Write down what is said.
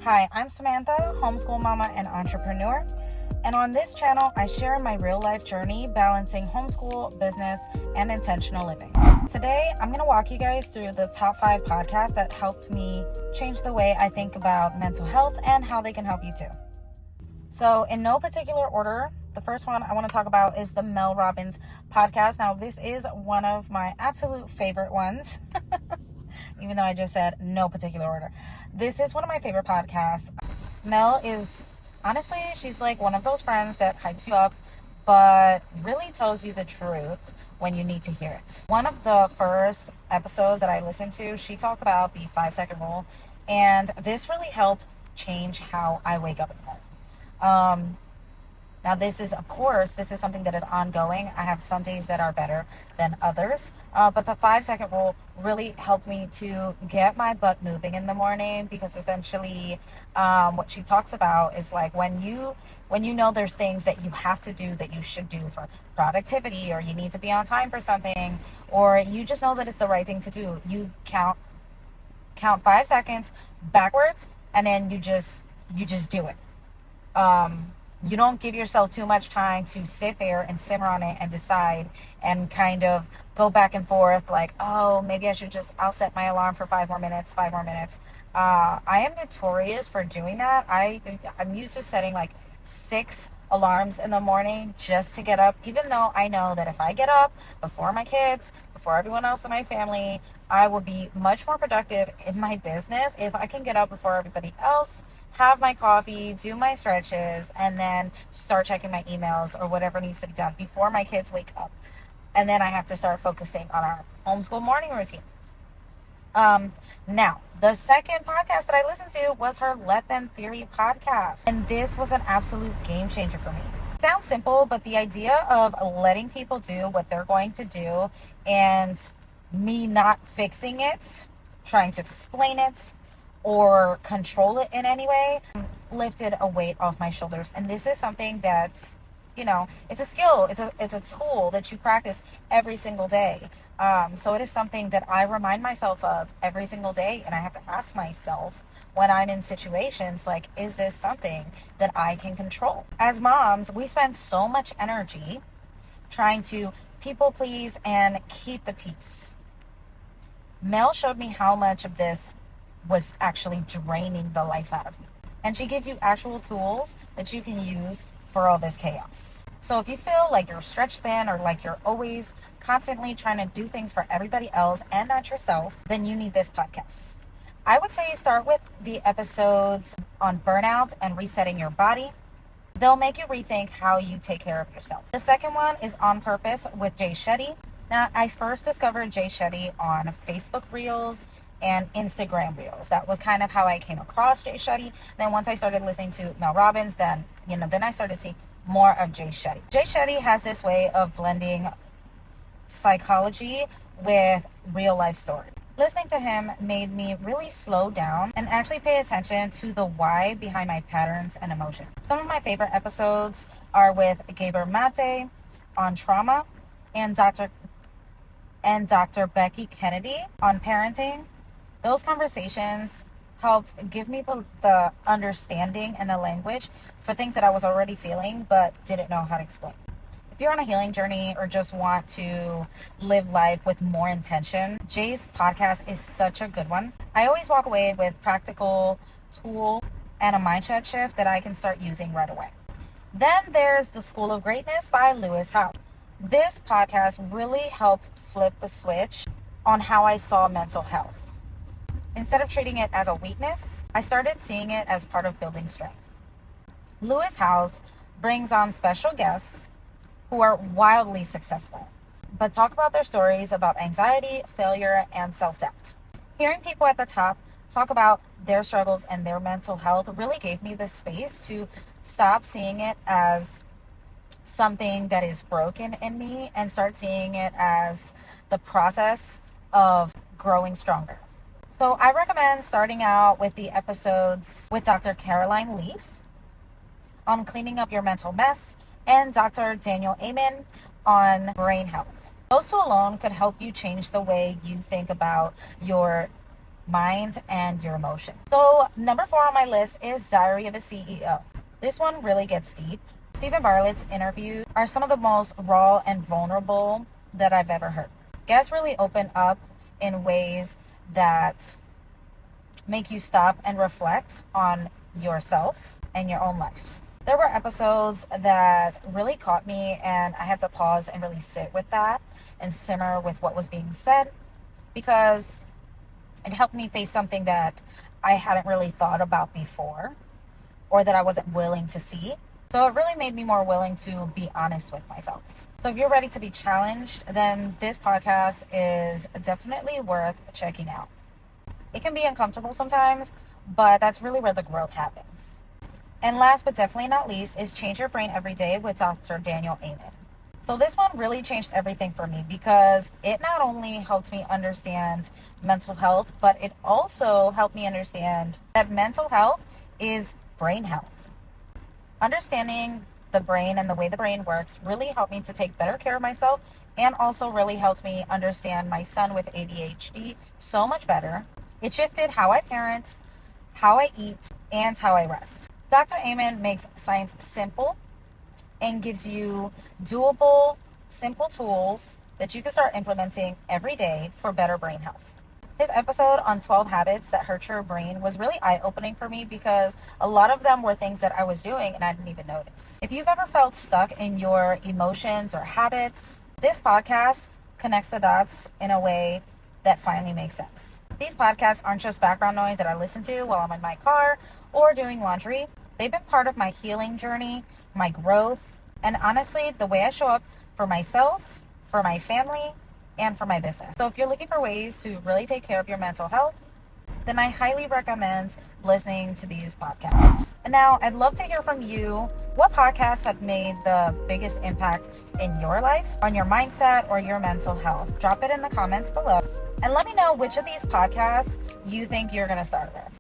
Hi, I'm Samantha, homeschool mama and entrepreneur. And on this channel, I share my real life journey balancing homeschool, business, and intentional living. Today, I'm going to walk you guys through the top 5 podcasts that helped me change the way I think about mental health and how they can help you too. So in no particular order, the first one I want to talk about is the Mel Robbins Podcast. Now, this is one of my absolute favorite ones, even though I just said no particular order. This is one of my favorite podcasts. Mel is, honestly, she's like one of those friends that hypes you up, but really tells you the truth when you need to hear it. One of the first episodes that I listened to, she talked about the 5-second rule, and this really helped change how I wake up in the morning. Now this is something that is ongoing. I have some days that are better than others, but the 5-second rule really helped me to get my butt moving in the morning, because essentially what she talks about is like when you know there's things that you have to do, that you should do for productivity, or you need to be on time for something, or you just know that it's the right thing to do, you count 5 seconds backwards, and then you just do it. You don't give yourself too much time to sit there and simmer on it and decide and kind of go back and forth like, oh, maybe I'll set my alarm for 5 more minutes. I am notorious for doing that. I'm used to setting like 6 alarms in the morning just to get up, even though I know that if I get up before my kids, before everyone else in my family, I will be much more productive in my business if I can get up before everybody else, have my coffee, do my stretches, and then start checking my emails or whatever needs to be done before my kids wake up. And then I have to start focusing on our homeschool morning routine. Now, the second podcast that I listened to was her Let Them Theory podcast. And this was an absolute game changer for me. It sounds simple, but the idea of letting people do what they're going to do and me not fixing it, trying to explain it, or control it in any way, lifted a weight off my shoulders. And this is something that, it's a skill, it's a tool that you practice every single day. So it is something that I remind myself of every single day, and I have to ask myself when I'm in situations like, is this something that I can control? As moms, we spend so much energy trying to people please and keep the peace. Mel showed me how much of this was actually draining the life out of me. And she gives you actual tools that you can use for all this chaos. So if you feel like you're stretched thin, or like you're always constantly trying to do things for everybody else and not yourself, then you need this podcast. I would say start with the episodes on burnout and resetting your body. They'll make you rethink how you take care of yourself. The second one is On Purpose with Jay Shetty. Now, I first discovered Jay Shetty on Facebook Reels and Instagram Reels. That was kind of how I came across Jay Shetty. Then once I started listening to Mel Robbins, then I started seeing more of Jay Shetty. Jay Shetty has this way of blending psychology with real life stories. Listening to him made me really slow down and actually pay attention to the why behind my patterns and emotions. Some of my favorite episodes are with Gaber Mate on trauma, and Dr. Becky Kennedy on parenting. Those conversations helped give me the understanding and the language for things that I was already feeling but didn't know how to explain. If you're on a healing journey or just want to live life with more intention, Jay's podcast is such a good one. I always walk away with practical tools and a mindset shift that I can start using right away. Then there's The School of Greatness by Lewis Howes. This podcast really helped flip the switch on how I saw mental health. Instead of treating it as a weakness, I started seeing it as part of building strength. Lewis Howes brings on special guests who are wildly successful, but talk about their stories about anxiety, failure, and self-doubt. Hearing people at the top talk about their struggles and their mental health really gave me the space to stop seeing it as something that is broken in me and start seeing it as the process of growing stronger. So I recommend starting out with the episodes with Dr. Caroline Leaf on cleaning up your mental mess and Dr. Daniel Amen on brain health. Those two alone could help you change the way you think about your mind, and your emotions. So number 4 on my list is Diary of a CEO. This one really gets deep. Steven Bartlett's interviews are some of the most raw and vulnerable that I've ever heard. Guests really open up in ways that make you stop and reflect on yourself and your own life. There were episodes that really caught me, and I had to pause and really sit with that and simmer with what was being said, because it helped me face something that I hadn't really thought about before, or that I wasn't willing to see. So it really made me more willing to be honest with myself. So if you're ready to be challenged, then this podcast is definitely worth checking out. It can be uncomfortable sometimes, but that's really where the growth happens. And last but definitely not least is Change Your Brain Every Day with Dr. Daniel Amen. So this one really changed everything for me, because it not only helped me understand mental health, but it also helped me understand that mental health is brain health. Understanding the brain and the way the brain works really helped me to take better care of myself, and also really helped me understand my son with ADHD so much better. It shifted how I parent, how I eat, and how I rest. Dr. Amen makes science simple and gives you doable, simple tools that you can start implementing every day for better brain health. His episode on 12 habits that hurt your brain was really eye-opening for me, because a lot of them were things that I was doing and I didn't even notice. If you've ever felt stuck in your emotions or habits, this podcast connects the dots in a way that finally makes sense. These podcasts aren't just background noise that I listen to while I'm in my car or doing laundry. They've been part of my healing journey, my growth, and honestly, the way I show up for myself, for my family, and for my business. So if you're looking for ways to really take care of your mental health, then I highly recommend listening to these podcasts. And now I'd love to hear from you. What podcasts have made the biggest impact in your life, on your mindset, or your mental health? Drop it in the comments below and let me know which of these podcasts you think you're going to start with.